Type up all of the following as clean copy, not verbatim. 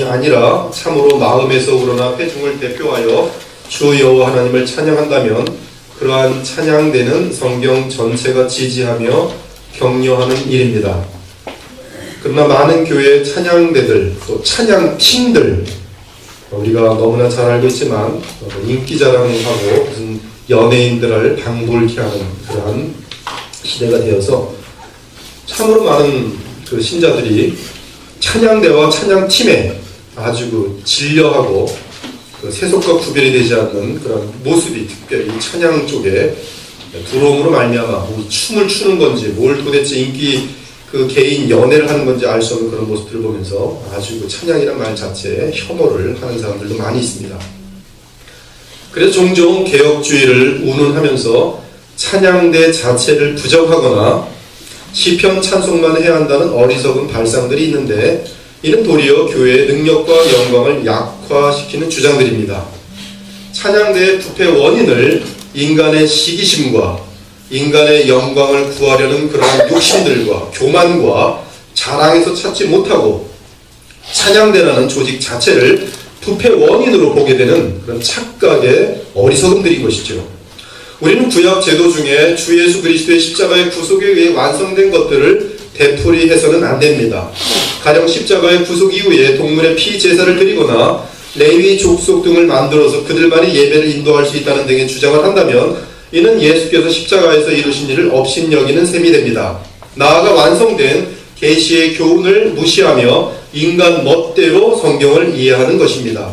아니라 참으로 마음에서 우러나 회중을 대표하여 주 여호와 하나님을 찬양한다면 그러한 찬양대는 성경 전체가 지지하며 격려하는 일입니다. 그러나 많은 교회의 찬양대들, 또 찬양팀들, 우리가 너무나 잘 알고 있지만 인기 자랑하고 무슨 연예인들을 방불케 하는 그러한 시대가 되어서 참으로 많은 그 신자들이 찬양대와 찬양팀에 아주 진려하고 그 세속과 구별이 되지 않는 그런 모습이 특별히 찬양 쪽에 부러움으로 말미암아 춤을 추는 건지 뭘 도대체 인기 그 개인 연애를 하는 건지 알 수 없는 그런 모습들을 보면서 아주 그 찬양이란 말 자체에 혐오를 하는 사람들도 많이 있습니다. 그래서 종종 개혁주의를 운운하면서 찬양대 자체를 부정하거나 시편 찬송만 해야 한다는 어리석은 발상들이 있는데 이는 도리어 교회의 능력과 영광을 약화시키는 주장들입니다. 찬양대의 부패 원인을 인간의 시기심과 인간의 영광을 구하려는 그런 욕심들과 교만과 자랑에서 찾지 못하고 찬양대라는 조직 자체를 부패 원인으로 보게 되는 그런 착각의 어리석음들인 것이죠. 우리는 구약 제도 중에 주 예수 그리스도의 십자가의 구속에 의해 완성된 것들을 되풀이해서는 안 됩니다. 가령 십자가의 구속 이후에 동물의 피 제사를 드리거나 레위 족속 등을 만들어서 그들만이 예배를 인도할 수 있다는 등의 주장을 한다면 이는 예수께서 십자가에서 이루신 일을 업신여기는 셈이 됩니다. 나아가 완성된 계시의 교훈을 무시하며 인간 멋대로 성경을 이해하는 것입니다.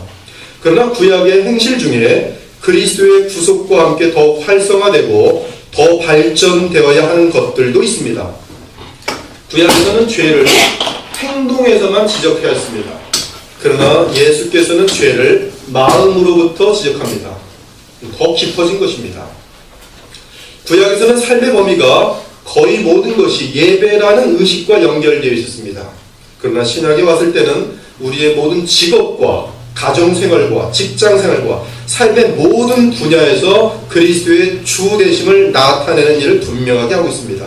그러나 구약의 행실 중에 그리스도의 구속과 함께 더 활성화되고 더 발전되어야 하는 것들도 있습니다. 구약에서는 죄를 행동에서만 지적하였습니다. 그러나 예수께서는 죄를 마음으로부터 지적합니다. 더 깊어진 것입니다. 구약에서는 삶의 범위가 거의 모든 것이 예배라는 의식과 연결되어 있었습니다. 그러나 신약에 왔을 때는 우리의 모든 직업과 가정생활과 직장생활과 삶의 모든 분야에서 그리스도의 주 되심을 나타내는 일을 분명하게 하고 있습니다.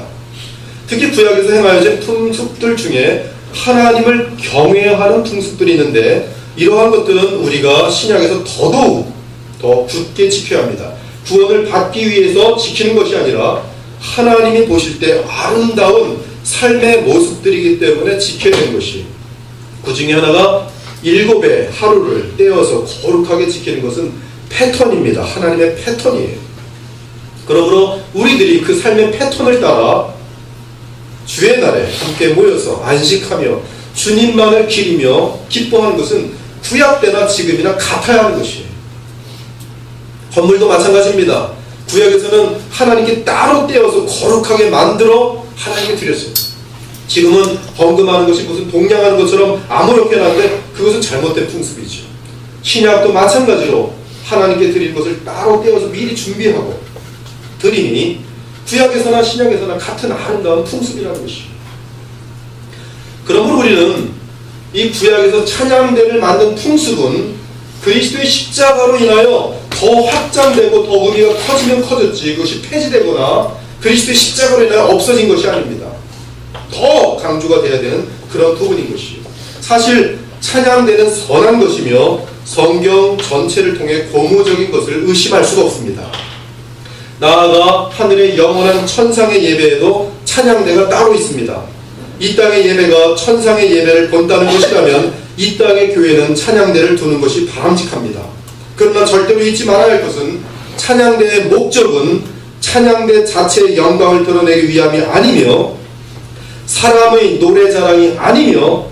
특히 구약에서 행하여진 풍습들 중에 하나님을 경외하는 풍습들이 있는데 이러한 것들은 우리가 신약에서 더더욱 더 굳게 지켜야 합니다. 구원을 받기 위해서 지키는 것이 아니라 하나님이 보실 때 아름다운 삶의 모습들이기 때문에 지켜야 되는 것이, 그 중에 하나가 7배 하루를 떼어서 거룩하게 지키는 것은 패턴입니다. 하나님의 패턴이에요. 그러므로 우리들이 그 삶의 패턴을 따라 주의 날에 함께 모여서 안식하며 주님만을 기리며 기뻐하는 것은 구약 때나 지금이나 같아야 하는 것이에요. 건물도 마찬가지입니다. 구약에서는 하나님께 따로 떼어서 거룩하게 만들어 하나님께 드렸어요. 지금은 헌금하는 것이 무슨 동냥하는 것처럼 아무렇게나 하는데 그것은 잘못된 풍습이죠. 신약도 마찬가지로 하나님께 드릴 것을 따로 떼어서 미리 준비하고 드리니 구약에서나 신약에서나 같은 아름다운 풍습이라는 것이죠. 그러므로 우리는 이 구약에서 찬양대를 만든 풍습은 그리스도의 십자가로 인하여 더 확장되고 더 의미가 커지면 커졌지 그것이 폐지되거나 그리스도의 십자가로 인하여 없어진 것이 아닙니다. 더 강조가 되어야 되는 그런 부분인 것이죠. 사실 찬양대는 선한 것이며 성경 전체를 통해 고무적인 것을 의심할 수가 없습니다. 나아가 하늘의 영원한 천상의 예배에도 찬양대가 따로 있습니다. 이 땅의 예배가 천상의 예배를 본다는 것이라면 이 땅의 교회는 찬양대를 두는 것이 바람직합니다. 그러나 절대로 잊지 말아야 할 것은 찬양대의 목적은 찬양대 자체의 영광을 드러내기 위함이 아니며 사람의 노래 자랑이 아니며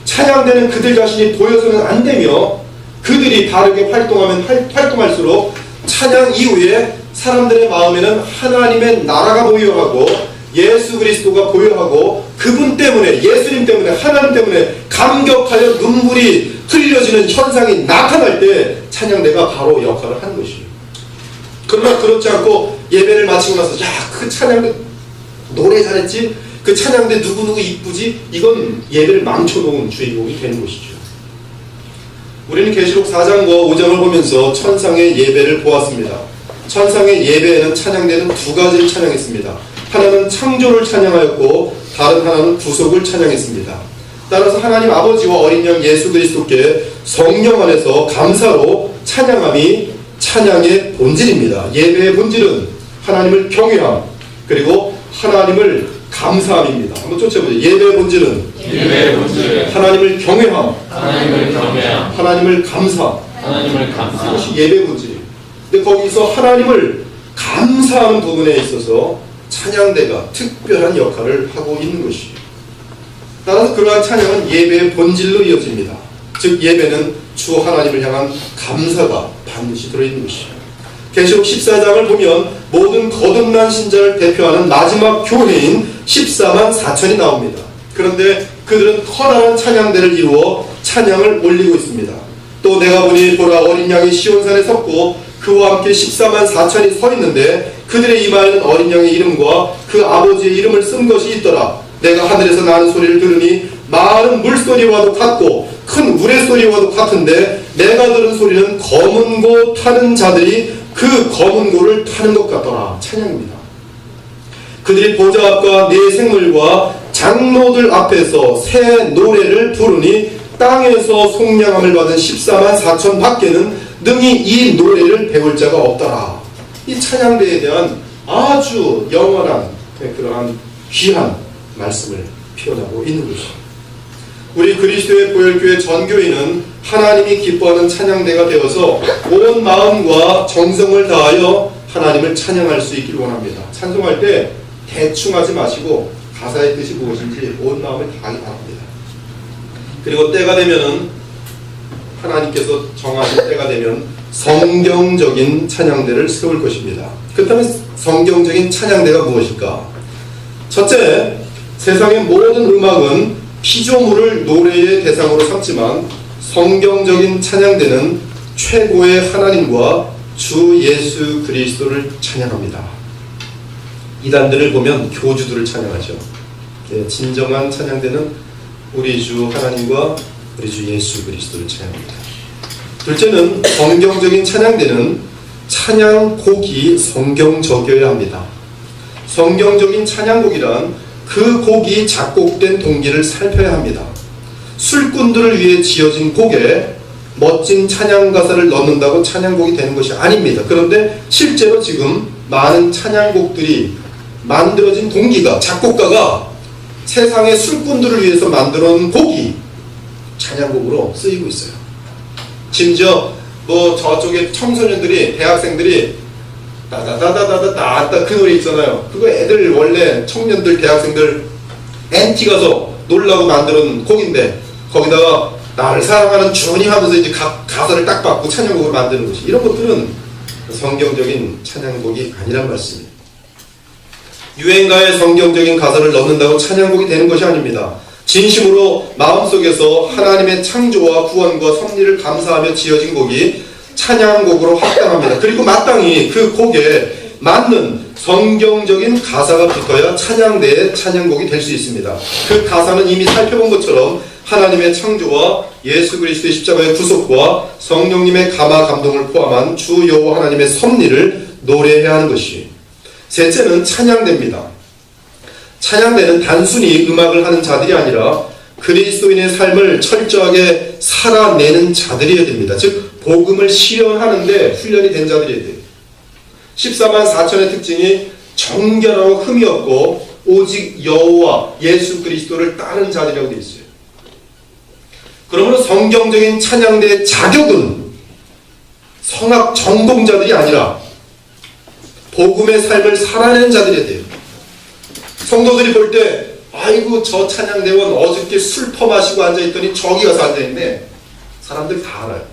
찬양대는 그들 자신이 보여서는 안 되며 그들이 바르게 활동하면 활동할수록 찬양 이후에 사람들의 마음에는 하나님의 나라가 보여하고 예수 그리스도가 보여하고 그분 때문에 예수님 때문에 하나님 때문에 감격하여 눈물이 흘려지는 현상이 나타날 때 찬양대가 바로 역할을 하는 것이에요. 그러나 그렇지 않고 예배를 마치고 나서 야, 그 찬양대 노래 잘했지? 그 찬양대 누구누구 이쁘지? 이건 예배를 망쳐놓은 주인공이 되는 것이죠. 우리는 계시록 4장과 5장을 보면서 천상의 예배를 보았습니다. 천상의 예배에는 찬양대는 두 가지를 찬양했습니다. 하나는 창조를 찬양하였고 다른 하나는 구속을 찬양했습니다. 따라서 하나님 아버지와 어린 양 예수 그리스도께 성령 안에서 감사로 찬양함이 찬양의 본질입니다. 예배의 본질은 하나님을 경외함 그리고 하나님을 감사함입니다. 한번 쫓아보죠. 예배의 본질은 하나님을 경외함, 하나님을 감사. 이것이 예배의 본질이에요. 근데 거기서 하나님을 감사하는 부분에 있어서 찬양대가 특별한 역할을 하고 있는 것이에요. 따라서 그러한 찬양은 예배의 본질로 이어집니다. 즉 예배는 주 하나님을 향한 감사가 반드시 들어있는 것이에요. 계시록 14장을 보면 모든 거듭난 신자를 대표하는 마지막 교회인 14만 4천이 나옵니다. 그런데 그들은 커다란 찬양대를 이루어 찬양을 올리고 있습니다. 또 내가 보니 보라 어린 양이 시온산에 섰고 그와 함께 14만 4천이 서 있는데 그들의 이마에는 어린 양의 이름과 그 아버지의 이름을 쓴 것이 있더라. 내가 하늘에서 나는 소리를 들으니 많은 물소리와도 같고 큰 우레소리와도 같은데 내가 들은 소리는 검은 고 타는 자들이 그 검은 고를 타는 것 같더라. 찬양입니다. 그들이 보좌 앞과 네 생물과 장로들 앞에서 새 노래를 부르니 땅에서 속량함을 받은 14만 4천 밖에는 능히 이 노래를 배울 자가 없더라. 이 찬양대에 대한 아주 영원한 그러한 귀한 말씀을 표현하고 있는 것입니다. 우리 그리스도의 보혈교회 전교인은 하나님이 기뻐하는 찬양대가 되어서 온 마음과 정성을 다하여 하나님을 찬양할 수 있기를 원합니다. 찬송할 때 대충 하지 마시고 가사의 뜻이 무엇인지 온 마음을 다하기 바랍니다. 그리고 때가 되면은 하나님께서 정하신 때가 되면 성경적인 찬양대를 세울 것입니다. 그렇다면 성경적인 찬양대가 무엇일까? 첫째, 세상의 모든 음악은 피조물을 노래의 대상으로 삼지만 성경적인 찬양대는 최고의 하나님과 주 예수 그리스도를 찬양합니다. 이단들을 보면 교주들을 찬양하죠. 진정한 찬양대는 우리 주 하나님과 우리 주 예수 그리스도를 찬양합니다. 둘째는 성경적인 찬양대는 찬양곡이 성경적이어야 합니다. 성경적인 찬양곡이란 그 곡이 작곡된 동기를 살펴야 합니다. 술꾼들을 위해 지어진 곡에 멋진 찬양 가사를 넣는다고 찬양곡이 되는 것이 아닙니다. 그런데 실제로 지금 많은 찬양곡들이 만들어진 동기가 작곡가가 세상의 술꾼들을 위해서 만들어 놓은 곡이 찬양곡으로 쓰이고 있어요. 심지어 뭐 저쪽에 청소년들이 대학생들이 따다다다다다다 그 노래 있잖아요. 그거 애들 원래 청년들 대학생들 NT 가서 놀라고 만들어 놓은 곡인데 거기다가 나를 사랑하는 주님 하면서 이제 가사를 딱 받고 찬양곡을 만드는 것이 이런 것들은 성경적인 찬양곡이 아니란 말씀입니다. 유행가에 성경적인 가사를 넣는다고 찬양곡이 되는 것이 아닙니다. 진심으로 마음속에서 하나님의 창조와 구원과 섭리를 감사하며 지어진 곡이 찬양곡으로 합당합니다. 그리고 마땅히 그 곡에 맞는 성경적인 가사가 붙어야 찬양대의 찬양곡이 될 수 있습니다. 그 가사는 이미 살펴본 것처럼 하나님의 창조와 예수 그리스도의 십자가의 구속과 성령님의 감화 감동을 포함한 주 여호와 하나님의 섭리를 노래해야 하는 것이. 셋째는 찬양대입니다. 찬양대는 단순히 음악을 하는 자들이 아니라 그리스도인의 삶을 철저하게 살아내는 자들이어야 됩니다. 즉 복음을 실현하는데 훈련이 된 자들이어야 돼요. 14만 4천의 특징이 정결하고 흠이 없고 오직 여호와 예수 그리스도를 따르는 자들이라고 되어 있어요. 그러므로 성경적인 찬양대의 자격은 성악 전공자들이 아니라 복음의 삶을 살아내는 자들이어야 돼요. 성도들이 볼 때 아이고 저 찬양대원 어저께 술 퍼마시고 앉아있더니 저기 가서 앉아있네. 사람들 다 알아요.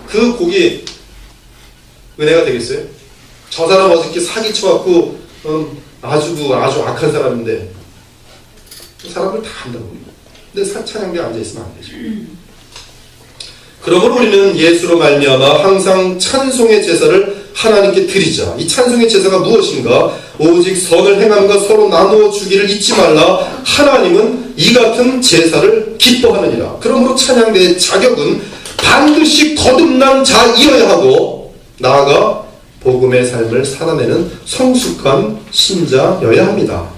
그 곡이 은혜가 되겠어요? 저 사람 어저께 사기쳐갖고 아주 악한 사람인데 사람들 다 안다고. 근데 찬양대에 앉아있으면 안 되죠. 그러므로 우리는 예수로 말미암아 항상 찬송의 제사를 하나님께 드리자. 이 찬송의 제사가 무엇인가? 오직 선을 행함과 서로 나누어 주기를 잊지 말라. 하나님은 이 같은 제사를 기뻐하느니라. 그러므로 찬양대의 자격은 반드시 거듭난 자이어야 하고 나아가 복음의 삶을 살아내는 성숙한 신자여야 합니다.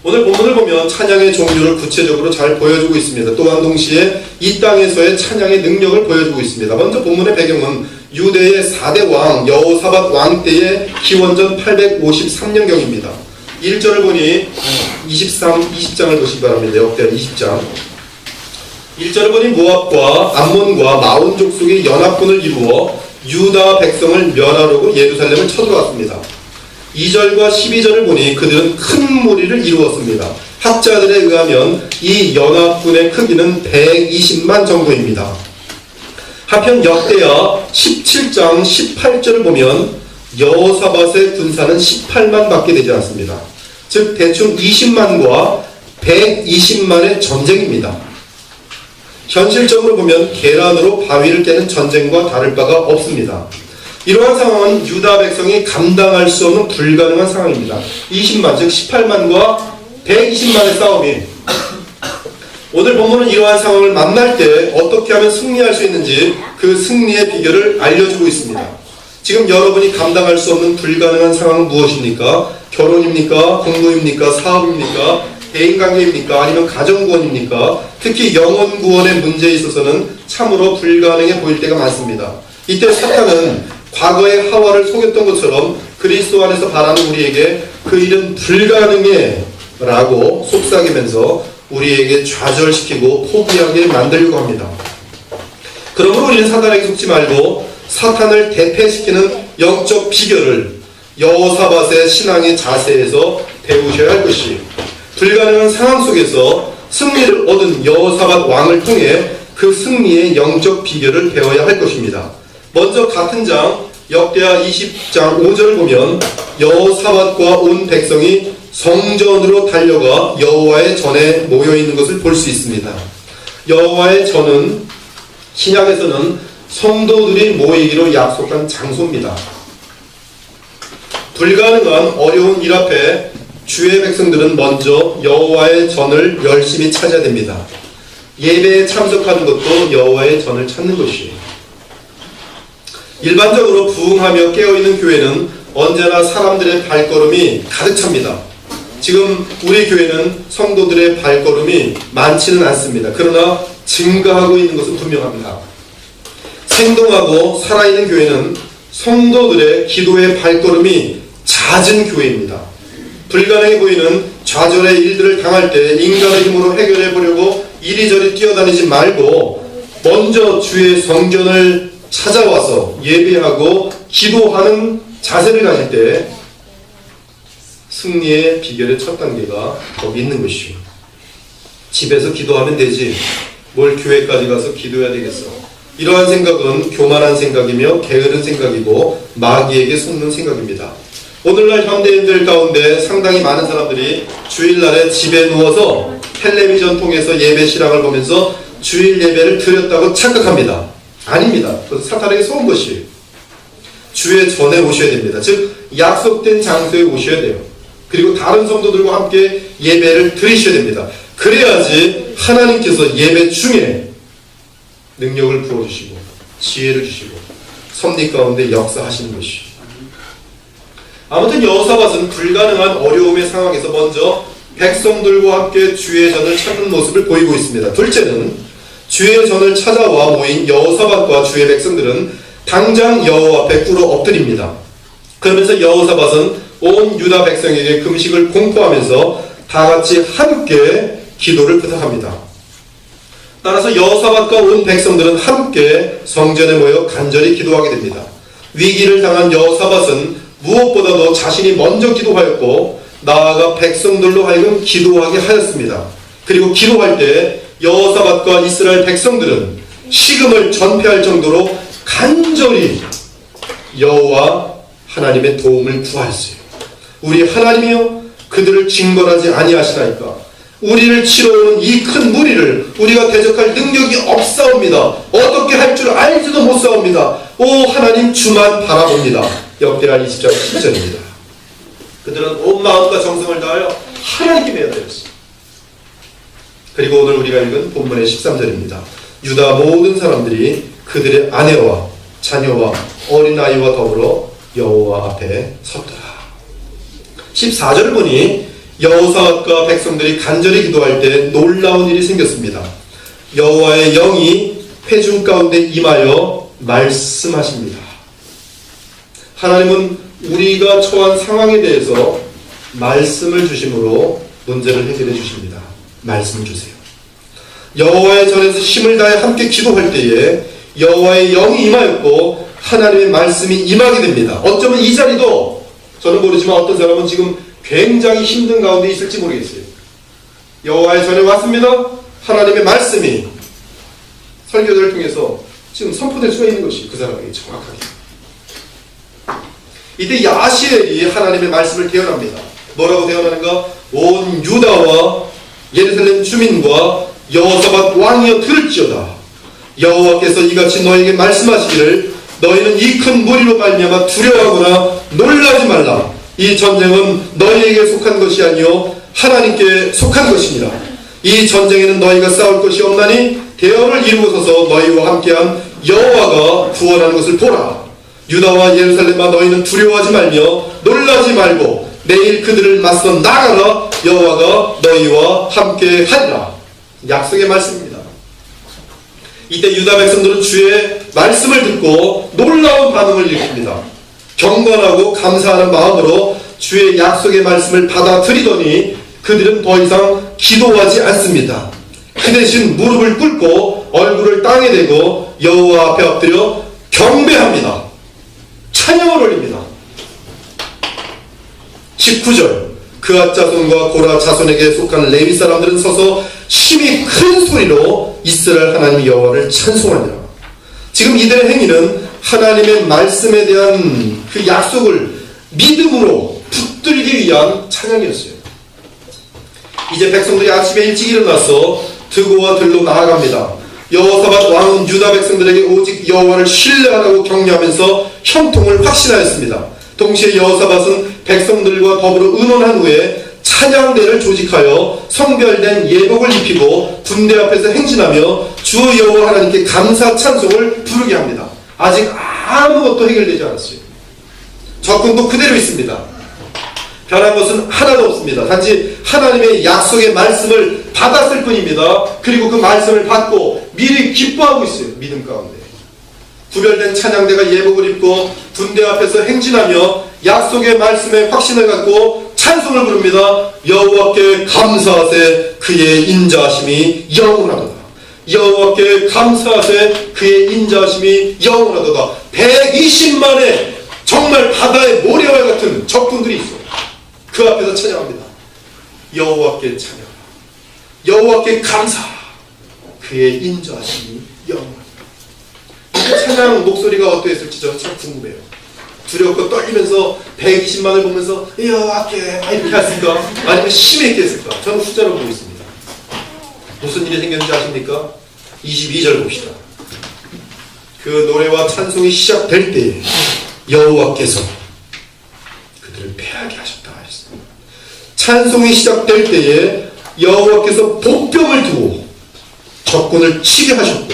오늘 본문을 보면 찬양의 종류를 구체적으로 잘 보여주고 있습니다. 또한 동시에 이 땅에서의 찬양의 능력을 보여주고 있습니다. 먼저 본문의 배경은 유대의 4대 왕 여호사밧 왕 때의 기원전 853년경입니다. 1절을 보니 20장을 보시기 바랍니다. 역대하 20장 1절을 보니 모압과 암몬과 마온 족속의 연합군을 이루어 유다 백성을 멸하려고 예루살렘을 쳐들어왔습니다. 2절과 12절을 보니 그들은 큰 무리를 이루었습니다. 학자들에 의하면 이 연합군의 크기는 120만 정도입니다. 한편 역대하 17장 18절을 보면 여호사밧의 군사는 18만 밖에 되지 않습니다. 즉 대충 20만과 120만의 전쟁입니다. 현실적으로 보면 계란으로 바위를 깨는 전쟁과 다를 바가 없습니다. 이러한 상황은 유다 백성이 감당할 수 없는 불가능한 상황입니다. 20만, 즉 18만과 120만의 싸움이 오늘 본문은 이러한 상황을 만날 때 어떻게 하면 승리할 수 있는지 그 승리의 비결을 알려주고 있습니다. 지금 여러분이 감당할 수 없는 불가능한 상황은 무엇입니까? 결혼입니까? 공부입니까? 사업입니까? 대인관계입니까? 아니면 가정구원입니까? 특히 영혼구원의 문제에 있어서는 참으로 불가능해 보일 때가 많습니다. 이때 사탄은 과거의 하와를 속였던 것처럼 그리스도 안에서 바라는 우리에게 그 일은 불가능해 라고 속삭이면서 우리에게 좌절시키고 포기하게 만들려고 합니다. 그러므로 우리는 사탄에게 속지 말고 사탄을 대패시키는 영적 비결을 여호사밧의 신앙의 자세에서 배우셔야 할 것이 불가능한 상황 속에서 승리를 얻은 여호사밧 왕을 통해 그 승리의 영적 비결을 배워야 할 것입니다. 먼저 같은 장 역대하 20장 5절을 보면 여호사밧과 온 백성이 성전으로 달려가 여호와의 전에 모여있는 것을 볼 수 있습니다. 여호와의 전은 신약에서는 성도들이 모이기로 약속한 장소입니다. 불가능한 어려운 일 앞에 주의 백성들은 먼저 여호와의 전을 열심히 찾아야 됩니다. 예배에 참석하는 것도 여호와의 전을 찾는 것이에요. 일반적으로 부흥하며 깨어있는 교회는 언제나 사람들의 발걸음이 가득 찹니다. 지금 우리 교회는 성도들의 발걸음이 많지는 않습니다. 그러나 증가하고 있는 것은 분명합니다. 생동하고 살아있는 교회는 성도들의 기도의 발걸음이 잦은 교회입니다. 불가능해 보이는 좌절의 일들을 당할 때 인간의 힘으로 해결해 보려고 이리저리 뛰어다니지 말고 먼저 주의 성전을 찾아와서 예배하고 기도하는 자세를 가질 때 승리의 비결의 첫 단계가 거기 있는 것이요. 집에서 기도하면 되지 뭘 교회까지 가서 기도해야 되겠어. 이러한 생각은 교만한 생각이며 게으른 생각이고 마귀에게 속는 생각입니다. 오늘날 현대인들 가운데 상당히 많은 사람들이 주일날에 집에 누워서 텔레비전 통해서 예배 실황을 보면서 주일 예배를 드렸다고 착각합니다. 아닙니다. 그것은 사탄에게 속은 것이에요. 주의 전에 오셔야 됩니다. 즉 약속된 장소에 오셔야 돼요. 그리고 다른 성도들과 함께 예배를 드리셔야 됩니다. 그래야지 하나님께서 예배 중에 능력을 부어주시고 지혜를 주시고 섭리 가운데 역사하시는 것이에요. 아무튼 여호사밧은 불가능한 어려움의 상황에서 먼저 백성들과 함께 주의 전을 찾는 모습을 보이고 있습니다. 둘째는 주의 전을 찾아와 모인 여호사밧과 주의 백성들은 당장 여호와 앞에 꿇어 엎드립니다. 그러면서 여호사밧은 온 유다 백성에게 금식을 공포하면서 다 같이 함께 기도를 부탁합니다. 따라서 여호사밧과 온 백성들은 함께 성전에 모여 간절히 기도하게 됩니다. 위기를 당한 여호사밧은 무엇보다도 자신이 먼저 기도하였고 나아가 백성들로 하여금 기도하게 하였습니다. 그리고 기도할 때 여호사밧과 이스라엘 백성들은 식음을 전폐할 정도로 간절히 여호와 하나님의 도움을 구하였어요. 우리 하나님이여 그들을 징벌하지 아니하시나이까. 우리를 치러오는 이 큰 무리를 우리가 대적할 능력이 없사옵니다. 어떻게 할 줄 알지도 못사옵니다. 오 하나님 주만 바라봅니다. 역대하 20장 10절입니다. 그들은 온 마음과 정성을 다하여 하나님께 매여들었습니다. 그리고 오늘 우리가 읽은 본문의 13절입니다. 유다 모든 사람들이 그들의 아내와 자녀와 어린아이와 더불어 여호와 앞에 섰더라. 14절을 보니 여호사밧과 백성들이 간절히 기도할 때 놀라운 일이 생겼습니다. 여호와의 영이 회중 가운데 임하여 말씀하십니다. 하나님은 우리가 처한 상황에 대해서 말씀을 주심으로 문제를 해결해 주십니다. 말씀 주세요. 여호와의 전에서 힘을 다해 함께 기도할 때에 여호와의 영이 임하였고 하나님의 말씀이 임하게 됩니다. 어쩌면 이 자리도 저는 모르지만 어떤 사람은 지금 굉장히 힘든 가운데 있을지 모르겠어요. 여호와의 전에 왔습니다. 하나님의 말씀이 설교들을 통해서 지금 선포될 수가 있는 것이 그 사람에게 정확하게. 이때 야시엘이 하나님의 말씀을 대언합니다. 뭐라고 대언하는가? 온 유다와 예루살렘 주민과 여호사밧 왕이여 들을지어다. 여호와께서 이같이 너에게 말씀하시기를 너희는 이 큰 무리로 말미암아 두려워하거나 놀라지 말라. 이 전쟁은 너희에게 속한 것이 아니요 하나님께 속한 것이니라. 이 전쟁에는 너희가 싸울 것이 없나니 대언을 이루고서서 너희와 함께한 여호와가 구원하는 것을 보라. 유다와 예루살렘아 너희는 두려워하지 말며 놀라지 말고 내일 그들을 맞서 나가라. 여호와가 너희와 함께하리라. 약속의 말씀입니다. 이때 유다 백성들은 주의 말씀을 듣고 놀라운 반응을 일으킵니다. 경건하고 감사하는 마음으로 주의 약속의 말씀을 받아들이더니 그들은 더 이상 기도하지 않습니다. 그 대신 무릎을 꿇고 얼굴을 땅에 대고 여호와 앞에 엎드려 경배합니다. 찬양을 올립니다. 19절 그앗 자손과 고라 자손에게 속한 레위 사람들은 서서 심히 큰 소리로 이스라엘 하나님 여호와를 찬송하니라. 지금 이들의 행위는 하나님의 말씀에 대한 그 약속을 믿음으로 붙들기 위한 찬양이었어요. 이제 백성들이 아침에 일찍 일어나서 드고와 들로 나아갑니다. 여호사밧 왕은 유다 백성들에게 오직 여호와를 신뢰하라고 격려하면서 형통을 확신하였습니다. 동시에 여호사밧은 백성들과 더불어 의논한 후에 찬양대를 조직하여 성별된 예복을 입히고 군대 앞에서 행진하며 주 여호와 하나님께 감사 찬송을 부르게 합니다. 아직 아무것도 해결되지 않았어요. 적군도 그대로 있습니다. 변한 것은 하나도 없습니다. 단지 하나님의 약속의 말씀을 받았을 뿐입니다. 그리고 그 말씀을 받고 미리 기뻐하고 있어요. 믿음 가운데. 구별된 찬양대가 예복을 입고 군대 앞에서 행진하며 약속의 말씀에 확신을 갖고 찬송을 부릅니다. 여호와께 감사하세 그의 인자하심이 영원하도다. 여호와께 감사하세 그의 인자하심이 영원하도다. 120만의 정말 바다의 모래와 같은 적군들이 있어요. 그 앞에서 찬양합니다. 여호와께 찬양, 여호와께 감사, 그의 인자하심이 영원하다. 찬양 목소리가 어떠했을지 저는 참 궁금해요. 두렵고 떨리면서 120만을 보면서 여호와께 이렇게 했을까? 아니면 심했게 했을까? 저는 후자로 보고 있습니다. 무슨 일이 생겼는지 아십니까? 22절 봅시다. 그 노래와 찬송이 시작될 때 여호와께서 그들을 패하게 하셨다 했습니다. 찬송이 시작될 때에 여호와께서 복병을 두고 적군을 치게 하셨고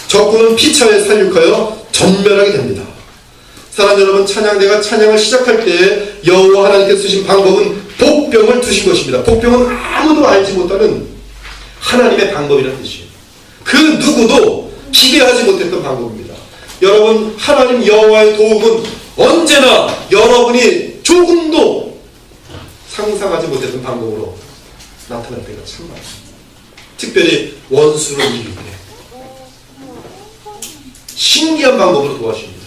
적군은 피차에 살육하여 전멸하게 됩니다. 사랑 여러분, 찬양대가 찬양을 시작할 때 여호와 하나님께서 쓰신 방법은 복병을 두신 것입니다. 복병은 아무도 알지 못하는 하나님의 방법이라는 뜻이에요. 그 누구도 기대하지 못했던 방법입니다. 여러분, 하나님 여호와의 도움은 언제나 여러분이 조금도 상상하지 못했던 방법으로 나타날 때가 참 많습니다. 특별히 원수를 이길 때 신기한 방법으로 도와줍니다.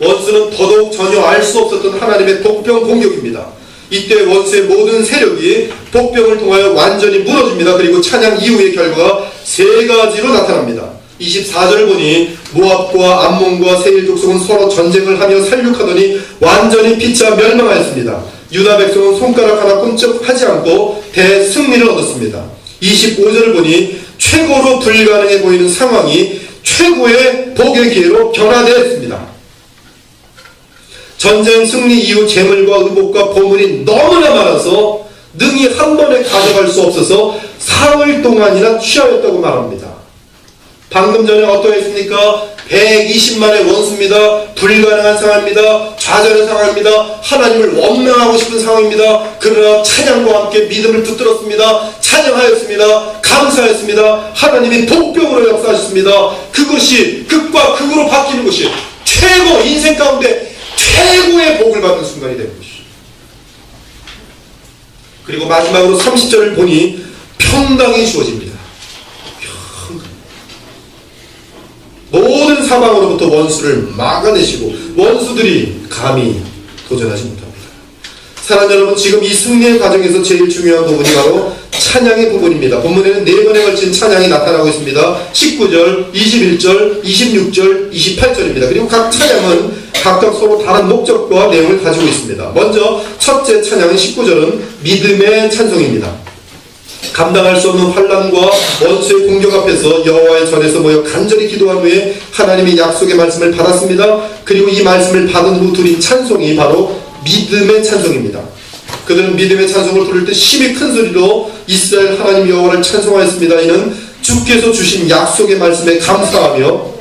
원수는 더더욱 전혀 알 수 없었던 하나님의 복병 공격입니다. 이때 원수의 모든 세력이 복병을 통하여 완전히 무너집니다. 그리고 찬양 이후의 결과가 세 가지로 나타납니다. 24절을 보니 모압과 암몬과 세일 족속은 서로 전쟁을 하며 살육하더니 완전히 피차 멸망하였습니다. 유다 백성은 손가락 하나 꼼짝하지 않고 대승리를 얻었습니다. 25절을 보니 최고로 불가능해 보이는 상황이 최고의 복의 기회로 변화되었습니다. 전쟁 승리 이후 재물과 의복과 보물이 너무나 많아서 능히 한 번에 가져갈 수 없어서 사흘 동안이나 취하였다고 말합니다. 방금 전에 어떠했습니까? 120만의 원수입니다. 불가능한 상황입니다. 좌절한 상황입니다. 하나님을 원망하고 싶은 상황입니다. 그러나 찬양과 함께 믿음을 붙들었습니다. 찬양하였습니다. 감사했습니다. 하나님이 복병으로 역사하셨습니다. 그것이 극과 극으로 바뀌는 것이 최고, 인생 가운데 최고의 복을 받는 순간이 되는 것이죠. 그리고 마지막으로 30절을 보니 평강이 주어집니다. 모든 사방으로부터 원수를 막아내시고 원수들이 감히 도전하지 못합니다. 사랑하는 여러분, 지금 이 승리의 과정에서 제일 중요한 부분이 바로 찬양의 부분입니다. 본문에는 4번에 걸친 찬양이 나타나고 있습니다. 19절, 21절, 26절, 28절입니다. 그리고 각 찬양은 각각 서로 다른 목적과 내용을 가지고 있습니다. 먼저 첫째 찬양은 19절은 믿음의 찬송입니다. 감당할 수 없는 환난과 원수의 공격 앞에서 여호와의 전에서 모여 간절히 기도한 후에 하나님의 약속의 말씀을 받았습니다. 그리고 이 말씀을 받은 후 드린 찬송이 바로 믿음의 찬송입니다. 그들은 믿음의 찬송을 부를 때 심히 큰 소리로 이스라엘 하나님 여호와를 찬송하였습니다. 이는 주께서 주신 약속의 말씀에 감사하며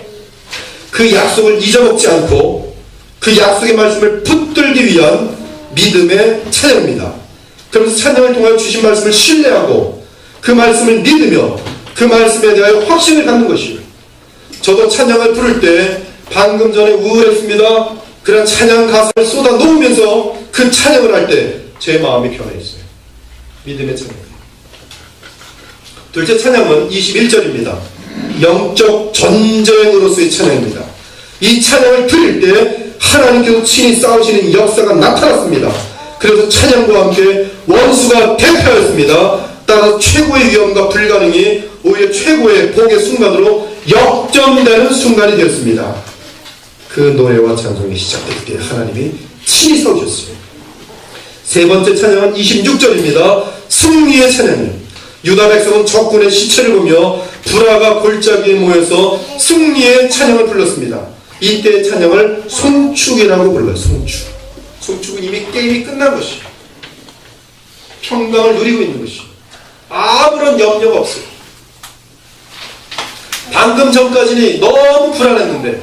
그 약속을 잊어먹지 않고 그 약속의 말씀을 붙들기 위한 믿음의 찬양입니다. 그러면서 찬양을 통하여 주신 말씀을 신뢰하고 그 말씀을 믿으며 그 말씀에 대하여 확신을 갖는 것이에요. 저도 찬양을 부를 때 방금 전에 우울했습니다. 그런 찬양 가사를 쏟아 놓으면서 그 찬양을 할 때 제 마음이 변해있어요. 믿음의 찬양. 둘째 찬양은 21절입니다. 영적 전쟁으로서의 찬양입니다. 이 찬양을 드릴 때 하나님께서 친히 싸우시는 역사가 나타났습니다. 그래서 찬양과 함께 원수가 대표하였습니다. 따라서 최고의 위험과 불가능이 오히려 최고의 복의 순간으로 역전되는 순간이 되었습니다. 그 노래와 찬송이 시작될 때 하나님이 친히 서주셨어요. 세 번째 찬양은 26절입니다. 승리의 찬양이에요. 유다 백성은 적군의 시체를 보며 불화가 골짜기에 모여서 승리의 찬양을 불렀습니다. 이때의 찬양을 송축이라고 불러요. 송축. 송축은 이미 게임이 끝난 것이에요. 평강을 누리고 있는 것이에요. 아무런 염려가 없어요. 방금 전까지는 너무 불안했는데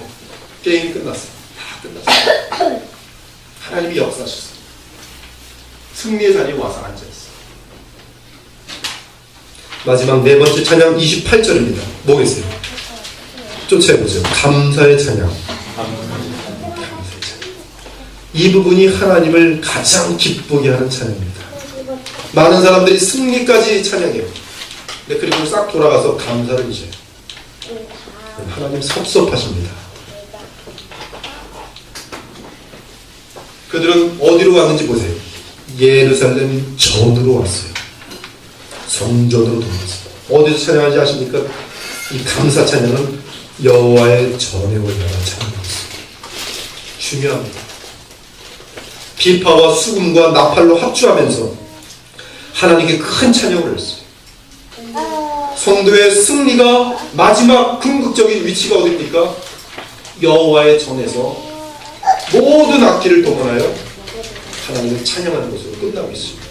게임이 끝났어요. 다 끝났어요. 하나님이 역사하셨어요. 승리의 자리에 와서 앉아있어요. 마지막 네 번째 찬양 28절입니다. 뭐겠어요? 쫓아보세요. 감사의 찬양. 이 부분이 하나님을 가장 기쁘게 하는 찬양입니다. 많은 사람들이 승리까지 찬양해요. 근데 그리고 싹 돌아가서 감사를 잊어요. 하나님 섭섭하십니다. 그들은 어디로 왔는지 보세요. 예루살렘 전으로 왔어요. 성전으로 돌아왔어요. 어디서 찬양하는지 아십니까? 이 감사 찬양은 여호와의 전에 올라간 찬양입니다. 중요합니다. 비파와 수금과 나팔로 합주하면서 하나님께 큰 찬양을 했어요. 성도의 승리가 마지막 궁극적인 위치가 어디입니까? 여호와의 전에서 모든 악기를 동원하여 하나님을 찬양하는 것으로 끝나고 있습니다.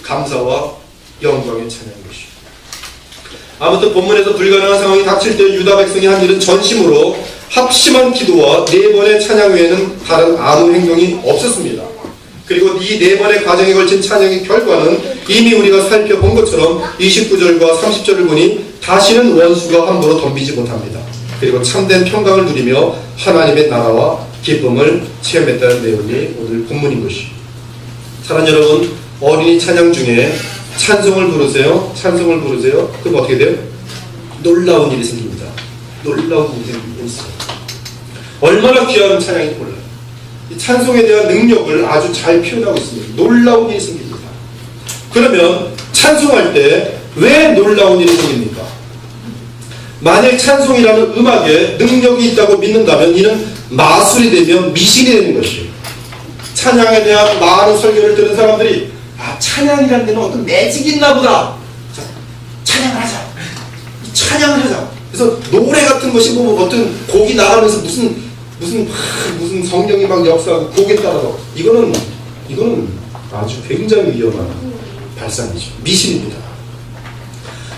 감사와 영광의 찬양인 것이죠. 아무튼 본문에서 불가능한 상황이 닥칠 때 유다 백성이 한 일은 전심으로 합심한 기도와 4번의 찬양 외에는 다른 아무 행동이 없었습니다. 그리고 이 4번의 과정에 걸친 찬양의 결과는 이미 우리가 살펴본 것처럼 29절과 30절을 보니 다시는 원수가 함부로 덤비지 못합니다. 그리고 참된 평강을 누리며 하나님의 나라와 기쁨을 체험했다는 내용이 오늘 본문인 것입니다. 사랑하는 여러분, 어린이 찬양 중에 찬송을 부르세요. 찬송을 부르세요. 그럼 어떻게 돼요? 놀라운 일이 생깁니다. 놀라운 일이 있어요. 얼마나 귀한 찬양인지 몰라요. 이 찬송에 대한 능력을 아주 잘 표현하고 있습니다. 놀라운 일이 생깁니다. 그러면 찬송할 때 왜 놀라운 일이 생깁니까? 만약 찬송이라는 음악에 능력이 있다고 믿는다면 이는 마술이 되면 미신이 되는 것이에요. 찬양에 대한 많은 설교를 들은 사람들이 찬양이라는 데는 어떤 매직이 있나 보다. 자, 찬양을 하자. 찬양을 하자. 그래서 노래 같은 것이 뭐 어떤 곡이 나가면서 무슨 성경이 막 역사하고 곡에 따라서 이거는 아주 굉장히 위험한 발상이죠. 미신입니다.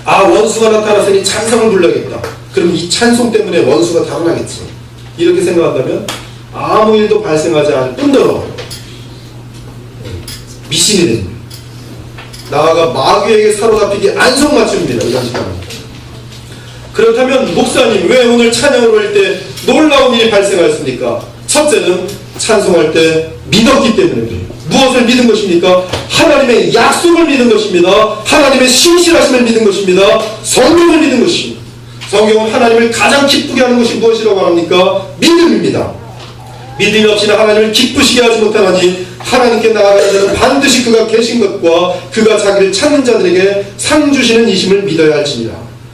원수가 나타났으니 찬송을 불러야겠다. 그럼 이 찬송 때문에 원수가 달아나겠지. 이렇게 생각한다면 아무 일도 발생하지 않을 뿐더러 미신이 됩니다. 나아가 마귀에게 사로잡히기 안성맞춤입니다. 이런 시간은. 그렇다면 목사님 왜 오늘 찬양을 할 때 놀라운 일이 발생하였습니까? 첫째는 찬송할 때 믿었기 때문에 그래요. 무엇을 믿은 것입니까? 하나님의 약속을 믿은 것입니다. 하나님의 신실하심을 믿은 것입니다. 성경을 믿은 것입니다. 성경은 하나님을 가장 기쁘게 하는 것이 무엇이라고 합니까? 믿음입니다. 믿음이 없이는 하나님을 기쁘시게 하지 못하나니 하나님께 나아가는 자는 반드시 그가 계신 것과 그가 자기를 찾는 자들에게 상 주시는 이심을 믿어야 할지니라.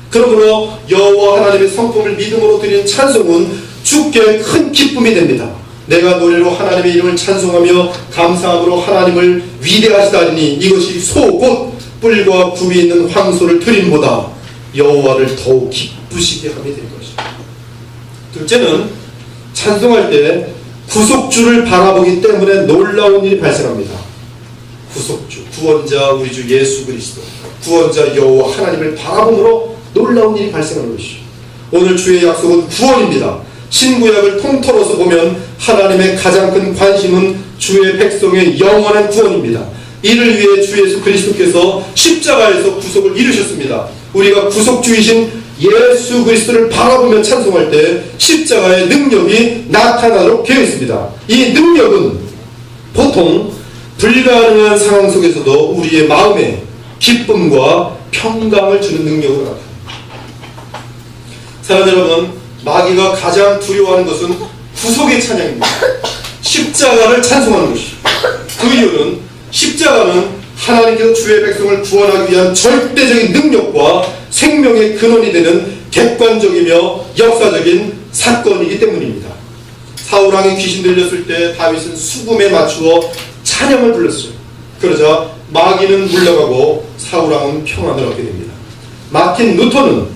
그러므로 여호와 하나님의 성품을 믿음으로 드리는 찬송은 주께 큰 기쁨이 됩니다. 내가 노래로 하나님의 이름을 찬송하며 감사함으로 하나님을 위대하시다니 이것이 소 곧 뿔과 굽이 있는 황소를 드림보다 여호와를 더욱 기쁘시게 하게 될 것이다. 둘째는 찬송할 때 구속주를 바라보기 때문에 놀라운 일이 발생합니다. 구속주, 구원자 우리 주 예수 그리스도, 구원자 여호와 하나님을 바라봄으로 놀라운 일이 발생하는 것이죠. 오늘 주의 약속은 구원입니다. 신구약을 통틀어서 보면 하나님의 가장 큰 관심은 주의 백성의 영원한 구원입니다. 이를 위해 주 예수 그리스도께서 십자가에서 구속을 이루셨습니다. 우리가 구속주이신 예수 그리스도를 바라보며 찬송할 때 십자가의 능력이 나타나도록 되어 있습니다. 이 능력은 보통 불가능한 상황 속에서도 우리의 마음에 기쁨과 평강을 주는 능력으로 나타납니다. 사랑하는 여러분, 마귀가 가장 두려워하는 것은 구속의 찬양입니다. 십자가를 찬송하는 것이죠. 그 이유는 십자가는 하나님께서 주의 백성을 구원하기 위한 절대적인 능력과 생명의 근원이 되는 객관적이며 역사적인 사건이기 때문입니다. 사울왕이 귀신 들렸을 때 다윗은 수금에 맞추어 찬양을 불렀어요. 그러자 마귀는 물러가고 사울왕은 평안을 얻게 됩니다. 마틴 루터는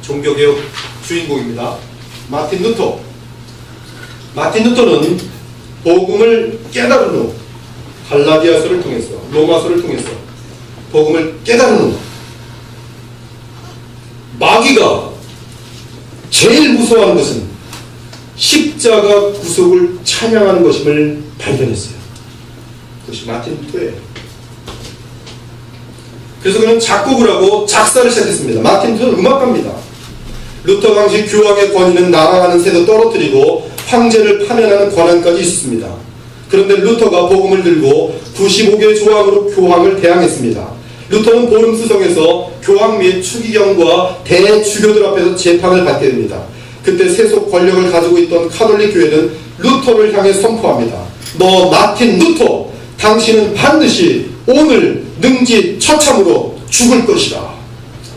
종교개혁 주인공입니다. 마틴 루터는 복음을 깨달은 후 갈라디아서를 통해서 로마서를 통해서 복음을 깨달은 후 마귀가 제일 무서워하는 것은 십자가 구속을 찬양하는 것임을 발견했어요. 그것이 마틴 루터예요. 그래서 그는 작곡을 하고 작사를 시작했습니다. 마틴 루터는 음악가입니다. 루터 당시 교황의 권위는 나라하는 새도 떨어뜨리고 황제를 파면하는 권한까지 있었습니다. 그런데 루터가 복음을 들고 95개의 조항으로 교황을 대항했습니다. 루터는 보름수성에서 교황 및 추기경과 대주교들 앞에서 재판을 받게 됩니다. 그때 세속 권력을 가지고 있던 카톨릭 교회는 루터를 향해 선포합니다. 너 마틴 루터, 당신은 반드시 오늘 능지 처참으로 죽을 것이다.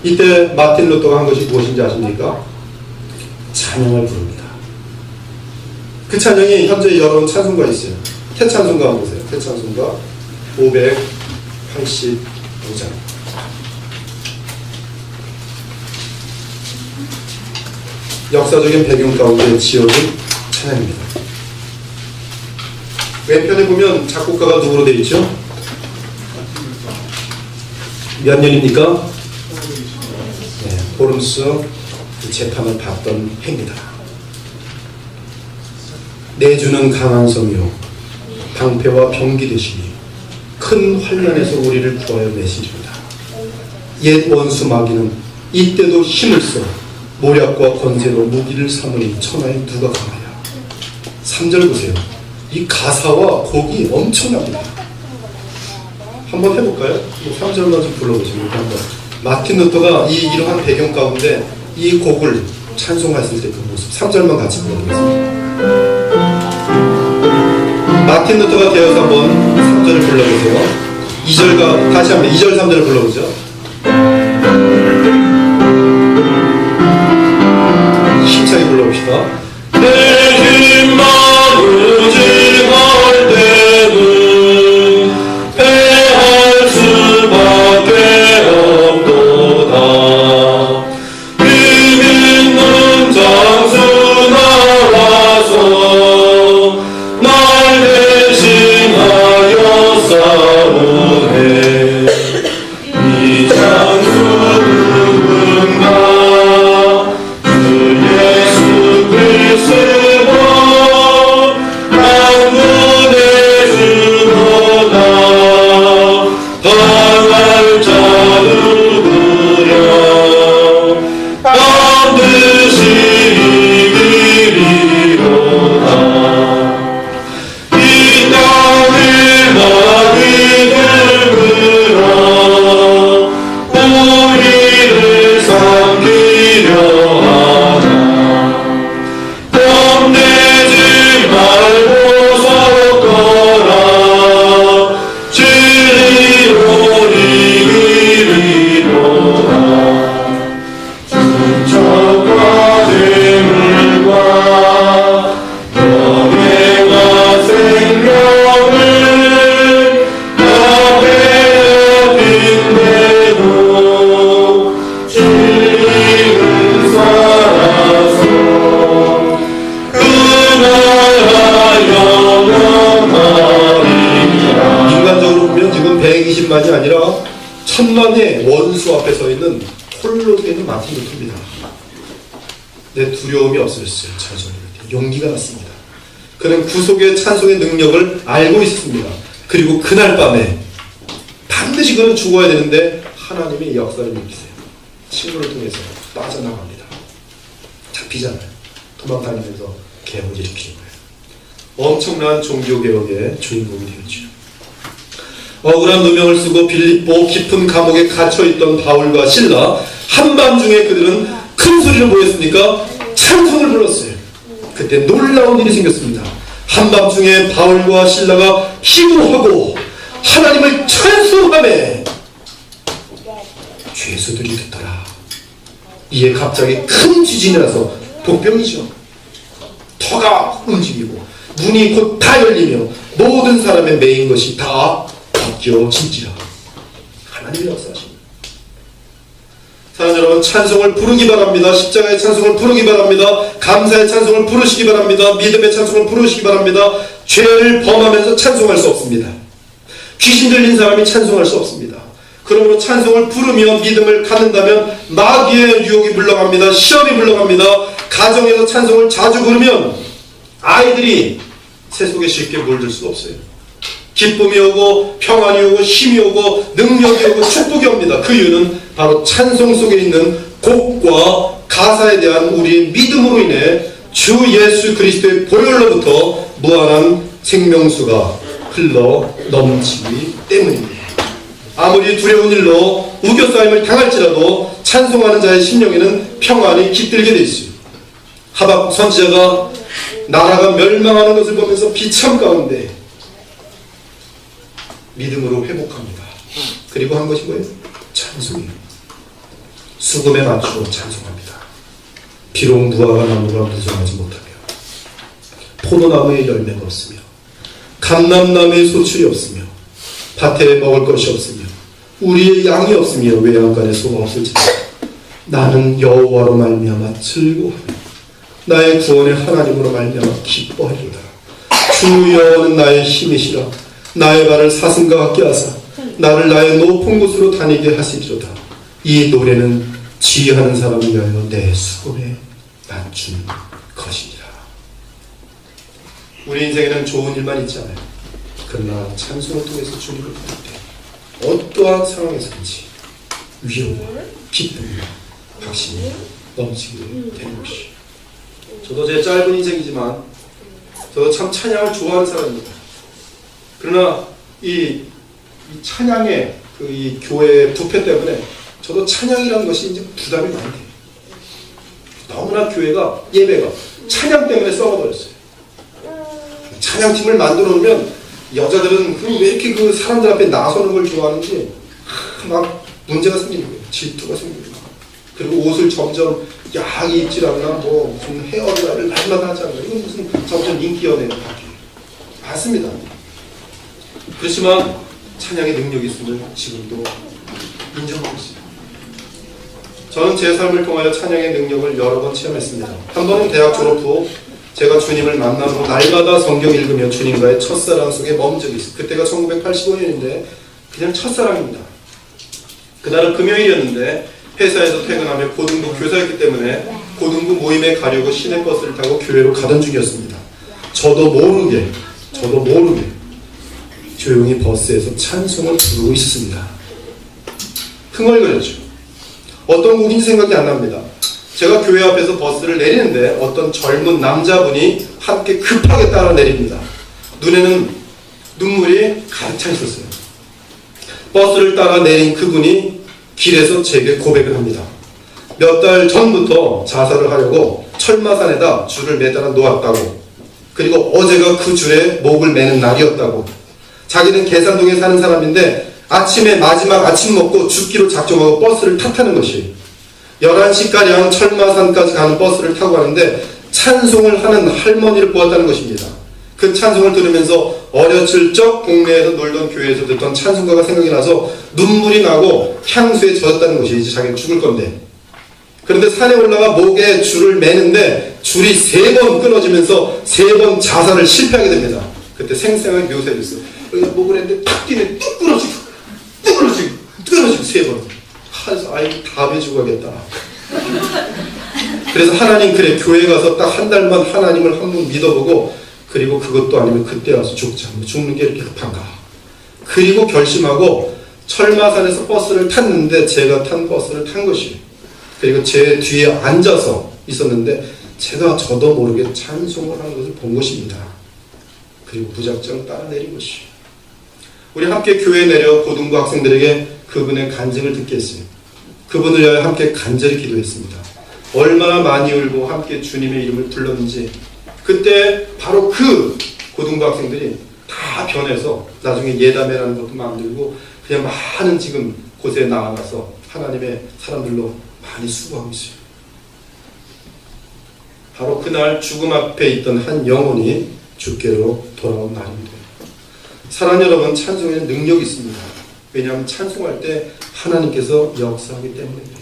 이때 마틴 루터가 한 것이 무엇인지 아십니까? 찬양을 부릅니다. 그 찬양이 현재 여러 찬송가 있어요. 태찬송가 한번 보세요. 태찬송가 585장. 역사적인 배경 가운데 지어진 찬양입니다. 왼편에 보면 작곡가가 누구로 되어 있죠? 몇 년입니까? 네, 보름수 재판을 받던 해입니다. 내주는 강한 성이요 방패와 병기 되시니 큰 환난에서 우리를 구하여 내시리로다. 옛 원수 마귀는 이때도 힘을 써 모략과 권세로 무기를 삼으니 천하에 누가 강하냐. 3절 보세요. 이 가사와 곡이 엄청납니다. 한번 해볼까요? 3절만 좀 불러보시죠. 한번. 마틴 루터가 이 이러한 배경 가운데 이 곡을 찬송했을 때 그 모습 3절만 같이 불러보겠습니다. 마틴 루터가 되어서 한번 3절을 불러보세요. 2절과 다시 한번 2절 3절을 불러보죠. 힘차게 불러봅시다. 내 힘만 오직할 때는 패할 수밖에 없도다. 그 믿는 장수 나와서 날 대신하여 싸우네. 이 예수 앞에 서 있는 홀로 서 있는 마틴 루터입니다. 내 두려움이 없어졌어요. 찬송을 할 때 용기가 났습니다. 그는 구속의 찬송의 능력을 알고 있었습니다. 그리고 그날 밤에 반드시 그는 죽어야 되는데 하나님의 역사를 일으키세요. 친구를 통해서 빠져나갑니다. 잡히잖아요. 도망다니면서 개혁을 일으키는 거예요. 엄청난 종교개혁의 주인공이 되었죠. 억울한 누명을 쓰고 빌립보 깊은 감옥에 갇혀있던 바울과 실라, 한밤중에 그들은 큰 소리를 보였으니까 찬송을 불렀어요. 그때 놀라운 일이 생겼습니다. 한밤중에 바울과 실라가 힘으로 하고 하나님을 찬송하며 죄수들이 듣더라. 이에 갑자기 큰 지진이 나서 독병이죠. 터가 움직이고 문이 곧 다 열리며 모든 사람의 매인 것이 다 벗겨진지라. 하나님의 역사하십니다. 사랑하는 여러분, 찬송을 부르기 바랍니다. 십자가의 찬송을 부르기 바랍니다. 감사의 찬송을 부르시기 바랍니다. 믿음의 찬송을 부르시기 바랍니다. 죄를 범하면서 찬송할 수 없습니다. 귀신 들린 사람이 찬송할 수 없습니다. 그러므로 찬송을 부르며 믿음을 갖는다면 마귀의 유혹이 물러갑니다. 시험이 물러갑니다. 가정에서 찬송을 자주 부르면 아이들이 새 속에 쉽게 물들 수가 없어요. 기쁨이 오고 평안이 오고 힘이 오고 능력이 오고 축복이 옵니다. 그 이유는 바로 찬송 속에 있는 곡과 가사에 대한 우리의 믿음으로 인해 주 예수 그리스도의 보혈로부터 무한한 생명수가 흘러 넘치기 때문입니다. 아무리 두려운 일로 우겨싸임을 당할지라도 찬송하는 자의 심령에는 평안이 깃들게 되어 있어요. 하박국 선지자가 나라가 멸망하는 것을 보면서 비참 가운데 믿음으로 회복합니다. 그리고 한 것이 뭐예요? 찬송이에요. 수금에 맞추어 찬송합니다. 비록 무화과 나무가 무성하지 못하며 포도나무에 열매가 없으며 감람나무에 소출이 없으며 밭에 먹을 것이 없으며 우리의 양이 없으며 외양간에 소가 없을지라 나는 여호와로 말미암아 즐거워하며 나의 구원의 하나님으로 말미암아 기뻐하리로다. 주 여호와는 나의 힘이시라. 나의 발을 사슴과 같게 하사 나를 나의 높은 곳으로 다니게 하시리로다. 이 노래는 지혜하는 사람을 위하여 내 수금에 맞춘 것이니라. 우리 인생에는 좋은 일만 있지 않아요. 그러나 찬송을 통해서 주님을 부를 때 어떠한 상황에서든지 위로와 기쁨과 확신이 넘치게 되는 것이에요. 저도 제 짧은 인생이지만 저도 참 찬양을 좋아하는 사람입니다. 그러나 이 찬양의 이 교회의 부패 때문에 저도 찬양이라는 것이 이제 부담이 많이 돼요. 너무나 교회가 예배가 찬양 때문에 썩어버렸어요. 찬양팀을 만들어 놓으면 여자들은 왜 이렇게 그 사람들 앞에 나서는 걸 좋아하는지 막 문제가 생기는 거예요. 질투가 생기는 거예요. 그리고 옷을 점점 야하게 입질 않나 뭐 무슨 헤어드라이를 날마다 하지 않나 이건 무슨 점점 인기 연예가 바뀌어요. 맞습니다. 그렇지만 찬양의 능력이 있음을 지금도 인정하고 있어요. 저는 제 삶을 통하여 찬양의 능력을 여러 번 체험했습니다. 한 번은 대학 졸업 후 제가 주님을 만난 후 날마다 성경 읽으며 주님과의 첫사랑 속에 머문 적이 있어요. 그때가 1985년인데 그냥 첫사랑입니다. 그날은 금요일이었는데 회사에서 퇴근하며 고등부 교사였기 때문에 고등부 모임에 가려고 시내버스를 타고 교회로 가던 중이었습니다. 저도 모르게 조용히 버스에서 찬송을 부르고 있었습니다. 흥얼거렸죠. 어떤 곡인지 생각이 안 납니다. 제가 교회 앞에서 버스를 내리는데 어떤 젊은 남자분이 함께 급하게 따라 내립니다. 눈에는 눈물이 가득 차 있었어요. 버스를 따라 내린 그분이 길에서 제게 고백을 합니다. 몇 달 전부터 자살을 하려고 철마산에다 줄을 매달아 놓았다고, 그리고 어제가 그 줄에 목을 매는 날이었다고, 자기는 계산동에 사는 사람인데 아침에 마지막 아침 먹고 죽기로 작정하고 버스를 탔다는 것이 11시가량 철마산까지 가는 버스를 타고 가는데 찬송을 하는 할머니를 보았다는 것입니다. 그 찬송을 들으면서 어렸을 적 동네에서 놀던 교회에서 듣던 찬송가가 생각이 나서 눈물이 나고 향수에 젖었다는 것이 이제 자기는 죽을 건데, 그런데 산에 올라가 목에 줄을 매는데 줄이 3번 끊어지면서 3번 자살을 실패하게 됩니다. 그때 생생하게 묘사해줬어요. 목을 했는데 탁 뛰네 뚝 끊어지고 3번. 아이 다 배주고 가겠다. 그래서 하나님 그래 교회 가서 딱 한 달만 하나님을 한번 믿어보고 그리고 그것도 아니면 그때 와서 죽자. 죽는 게 이렇게 급한가. 그리고 결심하고 철마산에서 버스를 탔는데 제가 탄 버스를 탄 것이에요. 그리고 제 뒤에 앉아서 있었는데 제가 저도 모르게 찬송을 하는 것을 본 것입니다. 그리고 무작정 따라 내린 것이에요. 우리 함께 교회에 내려 고등부 학생들에게 그분의 간증을 듣게 했어요. 그분을 위하여 함께 간절히 기도했습니다. 얼마나 많이 울고 함께 주님의 이름을 불렀는지 그때 바로 그 고등부 학생들이 다 변해서 나중에 예담회라는 것도 만들고 그냥 많은 지금 곳에 나아가서 하나님의 사람들로 많이 수고하고 있어요. 바로 그날 죽음 앞에 있던 한 영혼이 주께로 돌아온 날입니다. 사랑하는 여러분, 찬송에는 능력이 있습니다. 왜냐하면 찬송할 때 하나님께서 역사하기 때문입니다.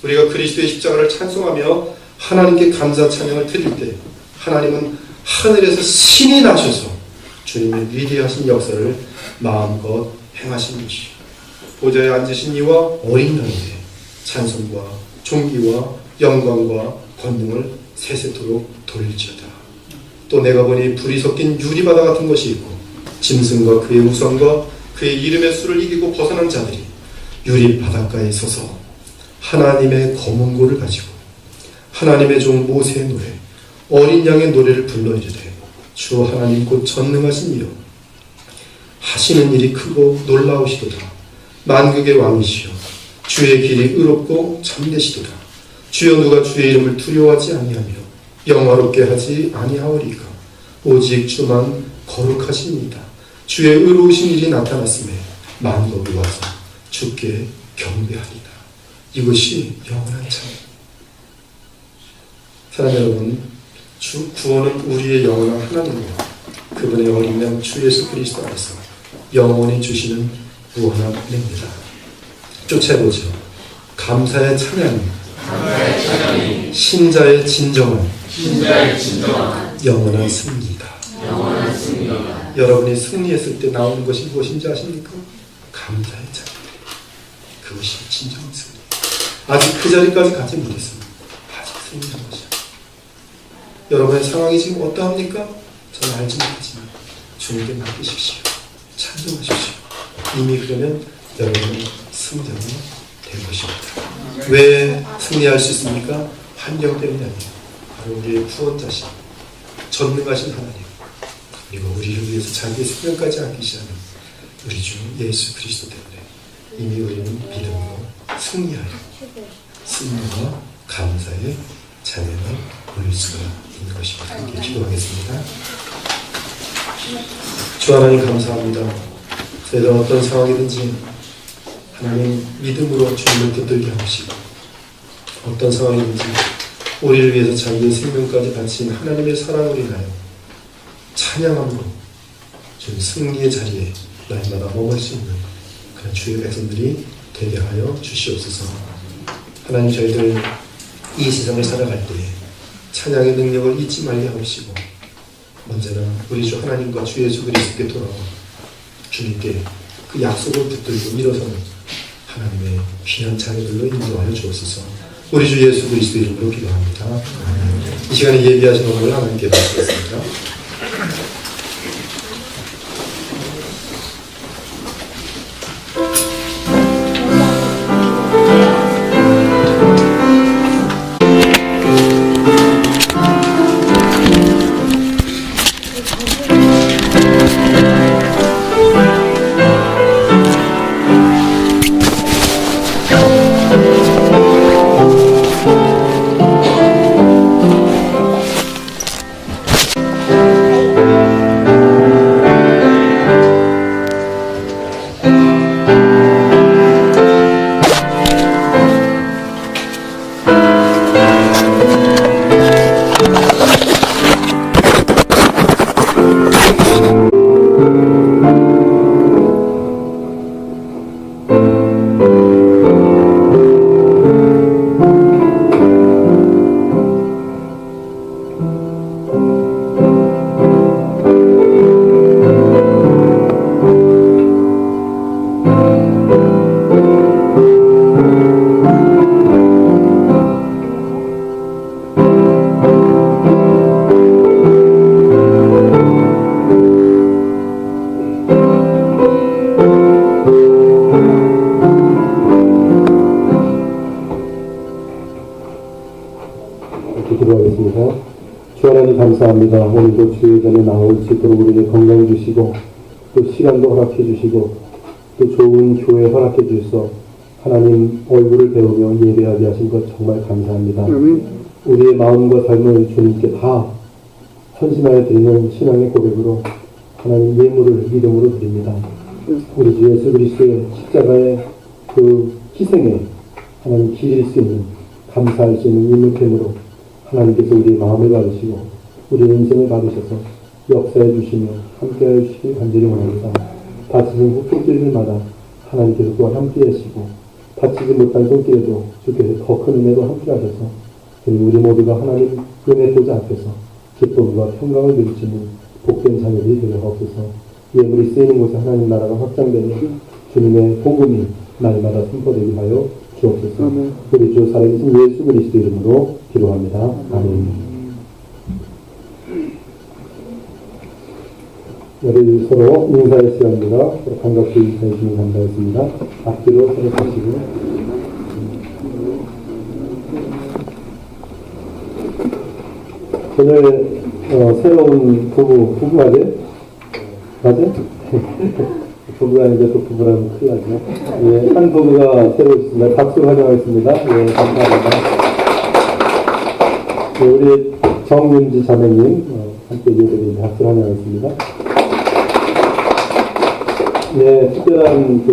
우리가 그리스도의 십자가를 찬송하며 하나님께 감사 찬양을 드릴 때 하나님은 하늘에서 신이 나셔서 주님의 위대하신 역사를 마음껏 행하신 것이 보좌에 앉으신 이와 어린 양에게 찬송과 존귀와 영광과 권능을 세세토록 돌릴지어다. 또 내가 보니 불이 섞인 유리바다 같은 것이 있고 짐승과 그의 우상과 그의 이름의 수를 이기고 벗어난 자들이 유리 바닷가에 서서 하나님의 검은고를 가지고 하나님의 종 모세의 노래 어린 양의 노래를 불러 이르되 주 하나님 곧 전능하신 이여 하시는 일이 크고 놀라우시도다. 만국의 왕이시여 주의 길이 의롭고 참되시도다. 주여 누가 주의 이름을 두려워하지 아니하며 영화롭게 하지 아니하오리까. 오직 주만 거룩하십니다. 주의 의로우신 일이 나타났음에 만국이 와서 주께 경배하리다. 이것이 영원한 참. 사랑하는 여러분, 주 구원은 우리의 영원한 하나님이요 그분의 어린 양 주 예수 그리스도 안에서 영원히 주시는 무한한 은혜입니다. 쫓아보죠. 감사의 찬양이 신자의 진정한 영원한 승리이다. 여러분이 승리했을 때 나오는 것이 무엇인지 아십니까? 감사의 찬양. 그것이 진정한 승리. 아직 그 자리까지 가지 못했습니다. 아직 승리한 것이야. 여러분의 상황이 지금 어떠합니까? 저는 알지 못하지만 주님께 맡기십시오. 찬송하십시오. 이미 그러면 여러분은 승자가 된 것입니다. 왜 승리할 수 있습니까? 환경 때문이 아니에요. 바로 우리의 구원자신 전능하신 하나님 그리고 우리를 위해서 자기의 생명까지 아끼시는 우리 주 예수 그리스도 때문에 이미 우리는 믿음으로 승리하여 승리와 감사의 찬양을 올릴 수가 있는 것입니다. 함께 기도하겠습니다. 주 하나님 감사합니다. 저희들 어떤 상황이든지 하나님 믿음으로 주님을 붙들게 하시고 어떤 상황이든지 우리를 위해서 자기의 생명까지 바친 하나님의 사랑을 인하여 찬양함으로 주님 승리의 자리에 날마다 머물 수 있는 그런 주의 백성들이 되게 하여 주시옵소서. 하나님 저희들 이 세상을 살아갈 때에 찬양의 능력을 잊지 말게 하시고 언제나 우리 주 하나님과 주 예수 그리스도께 돌아와 주님께 그 약속을 붙들고 일어서는 하나님의 귀한 자녀들로 인도하여 주옵소서. 우리 주 예수 그리스도 이름으로 기도합니다. 이 시간에 예비하신 오늘 하나님께 받겠습니다. 이렇게 기도하겠습니다. 주 하나님 감사합니다. 오늘도 주 예전에 나올 수 있도록 우리에게 건강 주시고 또 시간도 허락해 주시고 또 좋은 교회 허락해 주셔서 하나님 얼굴을 배우며 예배하게 하신 것 정말 감사합니다. 우리의 마음과 삶을 주님께 다 헌신하여 드리는 신앙의 고백으로 하나님 예물을 믿음으로 드립니다. 우리 주 예수 그리스도의 십자가의 그 희생에 하나님 기릴 수 있는, 감사할 수 있는 인물템으로 하나님께서 우리의 마음을 받으시고 우리의 인생을 받으셔서 역사해 주시며 함께하여 주시길 간절히 원합니다. 다치는 손길들마다 하나님께서 또한 함께 하시고 다치지 못한 손길에도 주께서 더 큰 은혜로 함께 하셔서 우리 모두가 하나님 은혜 보좌 앞에서 기쁨과 평강을 누릴 수 있는 복된 자녀들이 되려 하옵소서. 예물이 쓰이는 곳에 하나님 나라가 확장되며 주님의 복음이 날마다 선포되게 하여 주옵소서. 우리 주 살아계신 예수 그리스도 이름으로 기도합니다. 아멘. 우리 서로 인사의 시간입니다. 반갑게 인사해 주시면 감사하겠습니다. 앞뒤로 서로 서시고. 오늘 새로운 부부 맞아요? 맞아요? 부부가 아닌데 또 부부라면 큰일 나죠. 예, 한 부부가 새로 있습니다. 박수 환영하겠습니다. 예, 감사합니다. 예, 우리 정윤지 자매님 함께 예배드립니다. 박수 환영하겠습니다. 네, 특별한